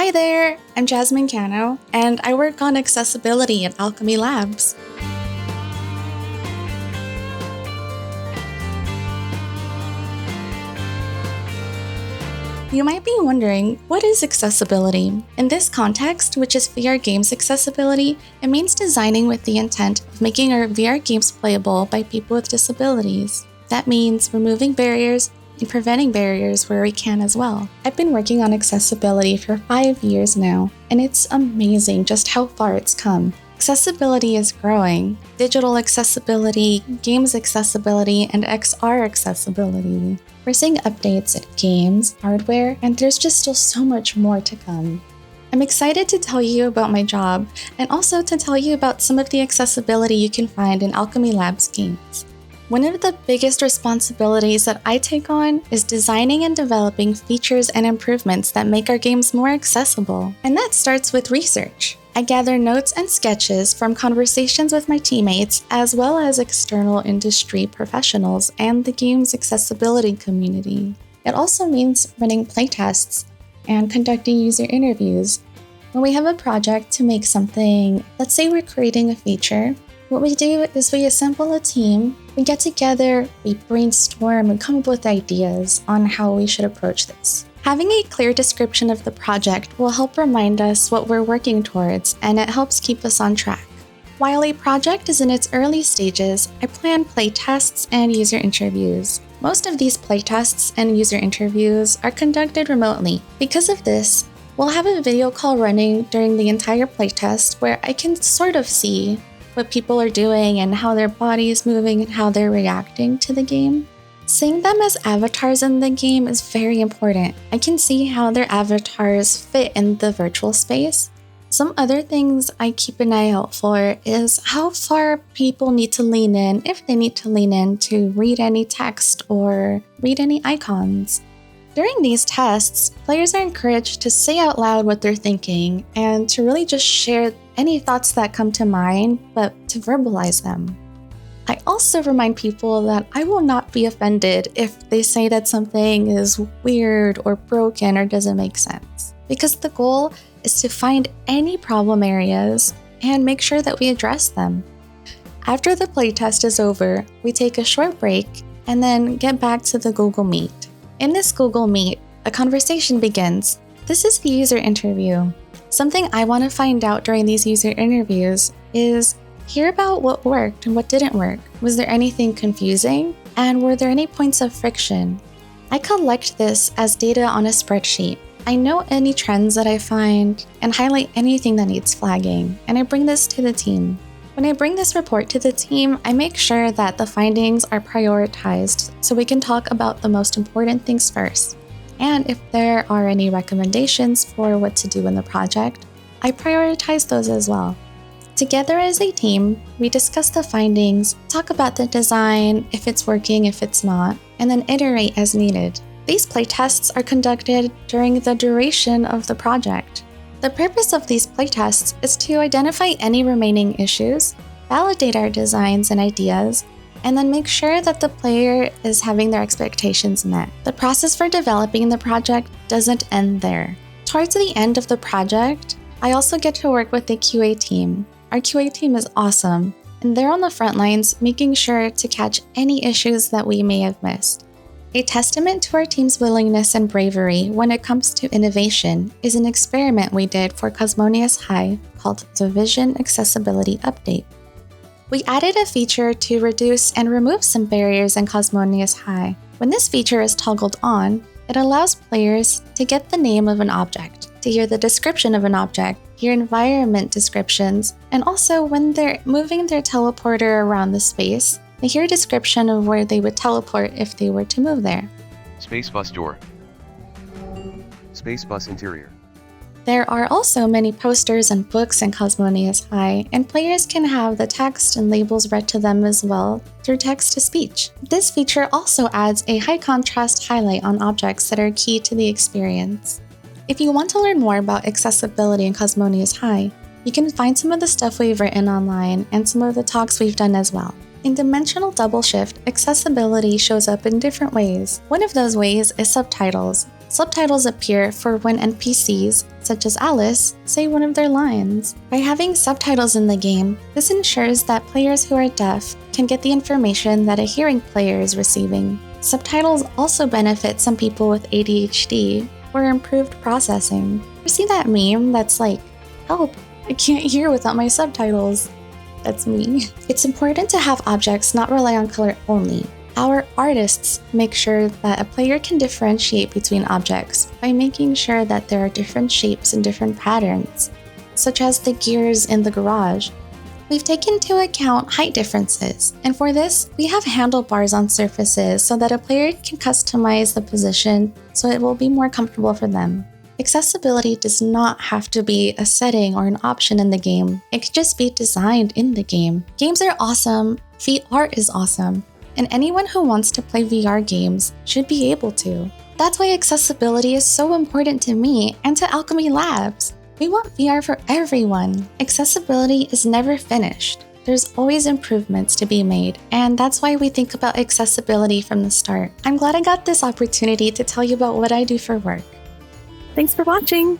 Hi there, I'm Jazmin Cano, and I work on accessibility at Owlchemy Labs. You might be wondering, what is accessibility? In this context, which is VR games accessibility, it means designing with the intent of making our VR games playable by people with disabilities. That means removing barriers and preventing barriers where we can as well. I've been working on accessibility for 5 years now, and it's amazing just how far it's come. Accessibility is growing. Digital accessibility, games accessibility, and XR accessibility. We're seeing updates in games, hardware, and there's just still so much more to come. I'm excited to tell you about my job, and also to tell you about some of the accessibility you can find in Owlchemy Labs games. One of the biggest responsibilities that I take on is designing and developing features and improvements that make our games more accessible. And that starts with research. I gather notes and sketches from conversations with my teammates, as well as external industry professionals and the game's accessibility community. It also means running playtests and conducting user interviews. When we have a project to make something, let's say we're creating a feature, what we do is we assemble a team, we get together, we brainstorm and come up with ideas on how we should approach this. Having a clear description of the project will help remind us what we're working towards, and it helps keep us on track. While a project is in its early stages, I plan playtests and user interviews. Most of these playtests and user interviews are conducted remotely. Because of this, we'll have a video call running during the entire playtest where I can sort of see what people are doing and how their body is moving and how they're reacting to the game. Seeing them as avatars in the game is very important. I can see how their avatars fit in the virtual space. Some other things I keep an eye out for is how far people need to lean in, if they need to lean in to read any text or read any icons. During these tests, players are encouraged to say out loud what they're thinking and to really just share any thoughts that come to mind, but to verbalize them. I also remind people that I will not be offended if they say that something is weird or broken or doesn't make sense, because the goal is to find any problem areas and make sure that we address them. After the playtest is over, we take a short break and then get back to the Google Meet. In this Google Meet, a conversation begins. This is the user interview. Something I want to find out during these user interviews is hear about what worked and what didn't work. Was there anything confusing? And were there any points of friction? I collect this as data on a spreadsheet. I know any trends that I find and highlight anything that needs flagging, and I bring this to the team. When I bring this report to the team, I make sure that the findings are prioritized so we can talk about the most important things first. And if there are any recommendations for what to do in the project, I prioritize those as well. Together as a team, we discuss the findings, talk about the design, if it's working, if it's not, and then iterate as needed. These playtests are conducted during the duration of the project. The purpose of these playtests is to identify any remaining issues, validate our designs and ideas, and then make sure that the player is having their expectations met. The process for developing the project doesn't end there. Towards the end of the project, I also get to work with the QA team. Our QA team is awesome, and they're on the front lines making sure to catch any issues that we may have missed. A testament to our team's willingness and bravery when it comes to innovation is an experiment we did for Cosmonius High called the Vision Accessibility Update. We added a feature to reduce and remove some barriers in Cosmonius High. When this feature is toggled on, it allows players to get the name of an object, to hear the description of an object, hear environment descriptions, and also when they're moving their teleporter around the space, they hear a description of where they would teleport if they were to move there. Space bus door. Space bus interior. There are also many posters and books in Cosmonius High, and players can have the text and labels read to them as well through text-to-speech. This feature also adds a high-contrast highlight on objects that are key to the experience. If you want to learn more about accessibility in Cosmonius High, you can find some of the stuff we've written online and some of the talks we've done as well. In Dimensional Double Shift, accessibility shows up in different ways. One of those ways is subtitles. Subtitles appear for when NPCs such as Alice, say one of their lines. By having subtitles in the game, this ensures that players who are deaf can get the information that a hearing player is receiving. Subtitles also benefit some people with ADHD or improved processing. You see that meme that's like, "Help, I can't hear without my subtitles." That's me. It's important to have objects not rely on color only. Our artists make sure that a player can differentiate between objects by making sure that there are different shapes and different patterns, such as the gears in the garage. We've taken into account height differences, and for this, we have handlebars on surfaces so that a player can customize the position so it will be more comfortable for them. Accessibility does not have to be a setting or an option in the game. It could just be designed in the game. Games are awesome, VR is awesome, and anyone who wants to play VR games should be able to. That's why accessibility is so important to me and to Owlchemy Labs. We want VR for everyone. Accessibility is never finished. There's always improvements to be made, and that's why we think about accessibility from the start. I'm glad I got this opportunity to tell you about what I do for work. Thanks for watching!